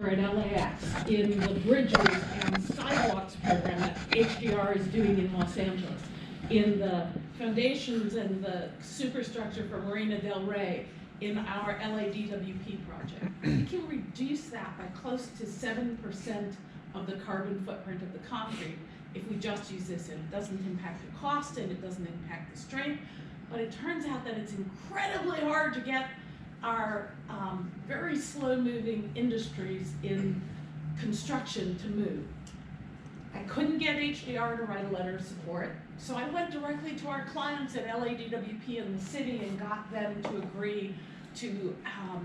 at LAX in the bridges and sidewalks program that HDR is doing in Los Angeles, in the foundations and the superstructure for Marina del Rey, in our LADWP project. We can reduce that by close to 7% of the carbon footprint of the concrete if we just use this, and it doesn't impact the cost and it doesn't impact the strength, but it turns out that it's incredibly hard to get our very slow-moving industries in construction to move. I couldn't get HDR to write a letter of support, so I went directly to our clients at LADWP in the city and got them to agree to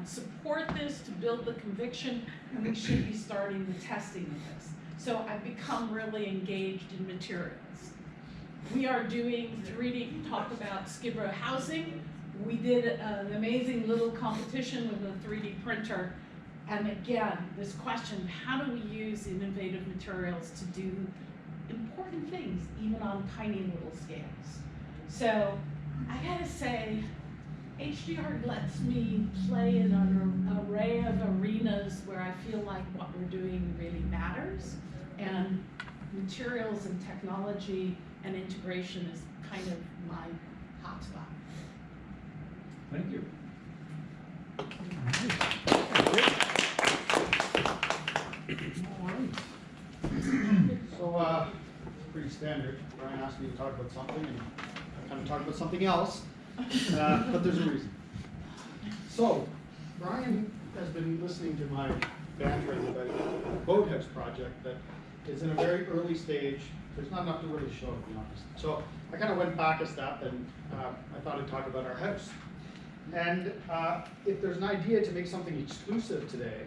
support this, to build the conviction, and we should be starting the testing of this. So I've become really engaged in materials. We are doing 3D, talk about Skid Row housing. We did an amazing little competition with a 3D printer. And again, this question, how do we use innovative materials to do important things, even on tiny little scales? So I gotta say, HDR lets me play in an array of arenas where I feel like what we're doing really matters. And materials and technology and integration is kind of my hotspot. Thank you. So, pretty standard. Brian asked me to talk about something, and I kind of talked about something else, but there's a reason. So, Brian has been listening to my banter about a boathouse project that is in a very early stage. There's not enough to really show, to be honest. So, I kind of went back a step, and I thought I'd talk about our house. And if there's an idea to make something exclusive today,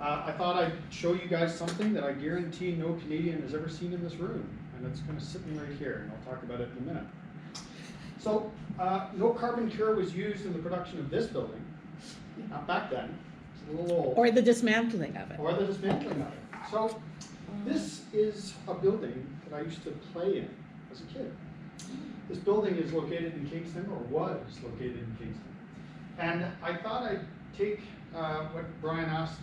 I thought I'd show you guys something that I guarantee no Canadian has ever seen in this room. And it's kind of sitting right here, and I'll talk about it in a minute. So, no carbon cure was used in the production of this building. Not back then. It's a little old. Or the dismantling of it. Or the dismantling of it. So, this is a building that I used to play in as a kid. This building is located in Kingston, or was located in Kingston. And I thought I'd take what Brian asked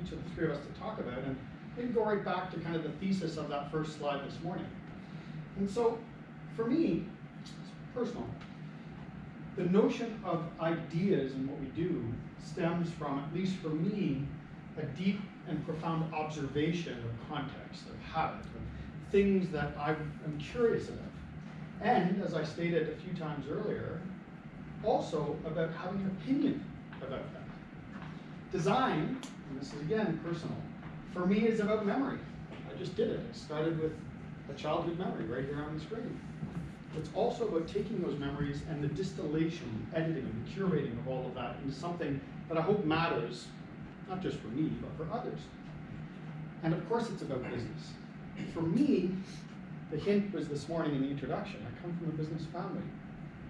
each of the three of us to talk about and maybe go right back to kind of the thesis of that first slide this morning. And so, for me, it's personal. The notion of ideas and what we do stems from, at least for me, a deep and profound observation of context, of habit, of things that I am curious about. And, as I stated a few times earlier, also about having an opinion about that. Design, and this is again personal, for me is about memory. I just did it. I started with a childhood memory right here on the screen. It's also about taking those memories and the distillation, editing, and curating of all of that into something that I hope matters, not just for me, but for others. And of course it's about business. For me, the hint was this morning in the introduction. I come from a business family.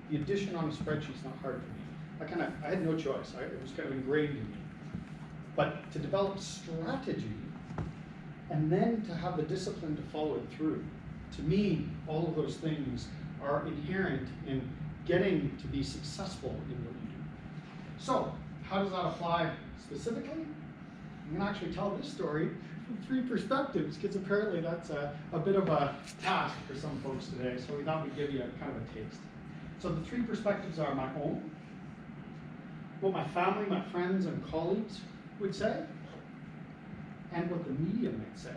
The addition on a spreadsheet is not hard for me. I had no choice. It was kind of ingrained in me. But to develop strategy and then to have the discipline to follow it through, to me, all of those things are inherent in getting to be successful in what you do. So, how does that apply specifically? I'm going to actually tell this story from three perspectives, because apparently that's a bit of a task for some folks today, so we thought we'd give you a kind of a taste. So the three perspectives are my own, what my family, my friends, and colleagues would say, and what the media might say.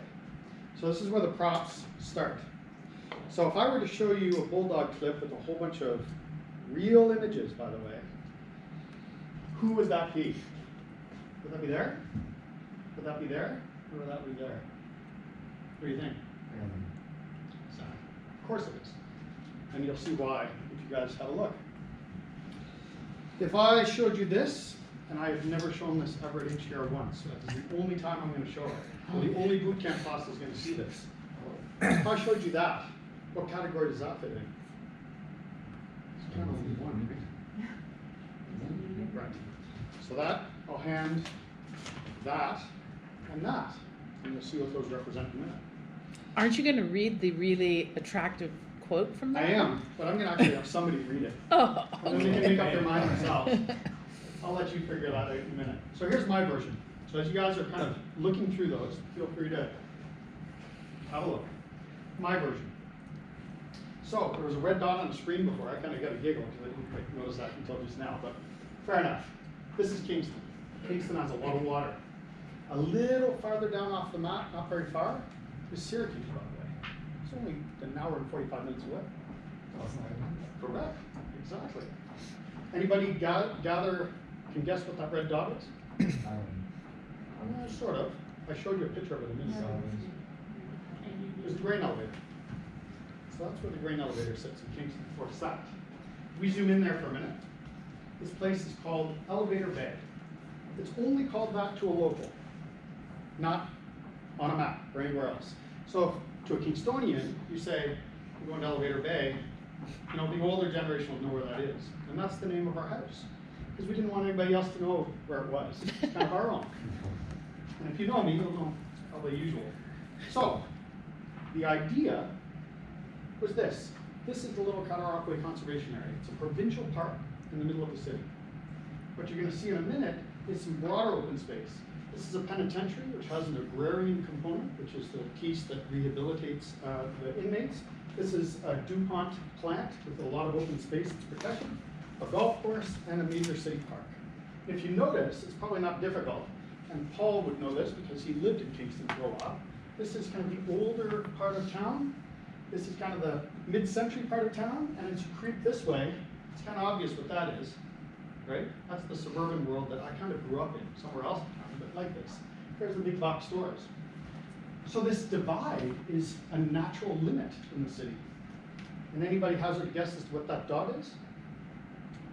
So this is where the props start. So if I were to show you a bulldog clip with a whole bunch of real images, by the way, who would that be? Would that be there? Would that be there? Or would that be there? What do you think? So, of course it is. And you'll see why if you guys have a look. If I showed you this, and I have never shown this ever at HDR once, so this is the only time I'm going to show it. Well, the only boot camp class is going to see this. If I showed you that, what category does that fit in? It's kind of only one, right? Right. So that, I'll hand that and that, and you'll see what those represent in a minute. Aren't you going to read the really attractive quote from that? I am, but I'm going to actually have somebody read it. Oh, And then they can make up their mind themselves. I'll let you figure that out in a minute. So here's my version. So as you guys are kind of looking through those, feel free to have a look. My version. So there was a red dot on the screen before. I kind of got a giggle because I didn't quite notice that until just now, but fair enough. This is Kingston. Kingston has a lot of water. A little farther down off the map, not very far, is Syracuse, by the way. It's only an hour and 45 minutes away. Correct, exactly. Anybody gather, can guess what that red dot is? Sort of. I showed you a picture of it a minute ago. There's the grain elevator. So that's where the grain elevator sits in Kingston, Fort Sac. We zoom in there for a minute. This place is called Elevator Bay. It's only called that to a local, not on a map or anywhere else. So if, to a Kingstonian, you say, we're going to Elevator Bay, you know, the older generation will know where that is. And that's the name of our house. Because we didn't want anybody else to know where it was. It's kind of our own. And if you know me, you'll know it's probably usual. So, the idea was this. This is the little Cataraqui Conservation Area. It's a provincial park in the middle of the city. What you're going to see in a minute is some broader open space. This is a penitentiary, which has an agrarian component, which is the piece that rehabilitates the inmates. This is a DuPont plant with a lot of open space it's protected, a golf course, and a major city park. If you notice, it's probably not difficult, and Paul would know this because he lived in Kingston for a while. This is kind of the older part of town. This is kind of the mid-century part of town, and as you creep this way, it's kind of obvious what that is, right? That's the suburban world that I kind of grew up in, somewhere else in town, but like this. There's the big box stores. So this divide is a natural limit in the city. And anybody hazard a guess as to what that dot is?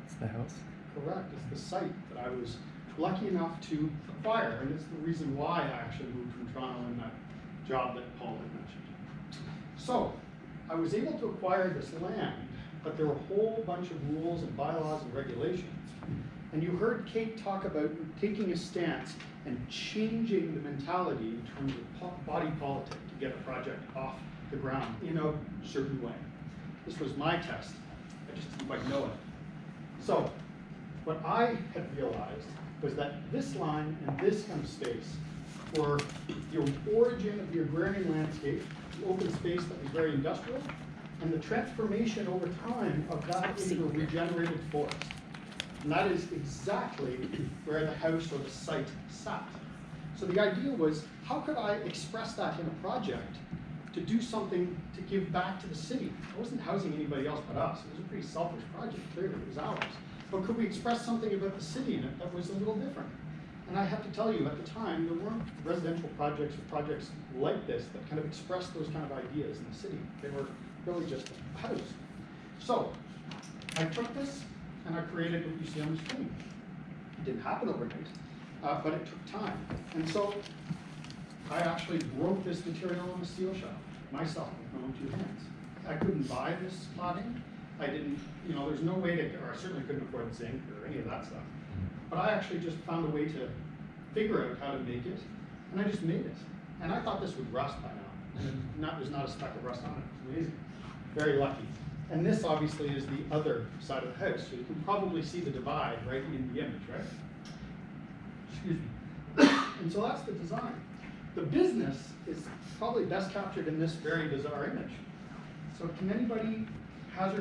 It's the house. Correct, it's the site that I was lucky enough to acquire, and it's the reason why I actually moved from Toronto in that job that Paul had mentioned. So, I was able to acquire this land, but there were a whole bunch of rules and bylaws and regulations. And you heard Kate talk about taking a stance and changing the mentality in terms of body politic to get a project off the ground in a certain way. This was my test. I just didn't quite know it. So, what I had realized was that this line and this kind of space were the origin of the agrarian landscape, the open space that was very industrial, and the transformation over time of that into a regenerated forest. And that is exactly where the house or the site sat. So the idea was, how could I express that in a project to do something to give back to the city? I wasn't housing anybody else but us. It was a pretty selfish project, clearly, it was ours. But could we express something about the city in it that was a little different? And I have to tell you, at the time, there weren't residential projects or projects like this that kind of expressed those kind of ideas in the city. They were really just a house. So, I took this and I created what you see on the screen. It didn't happen overnight, but it took time. And so, I actually broke this material in a steel shop, myself, with my own 2 hands. I couldn't buy this cladding. I didn't, you know, there's no way to, or I certainly couldn't afford zinc or any of that stuff. But I actually just found a way to figure out how to make it, and I just made it. And I thought this would rust by now. And there's not a speck of rust on it. It's amazing. Very lucky. And this obviously is the other side of the house, so you can probably see the divide right in the image, right? Excuse me. And so that's the design. The business is probably best captured in this very bizarre image. So can anybody hazard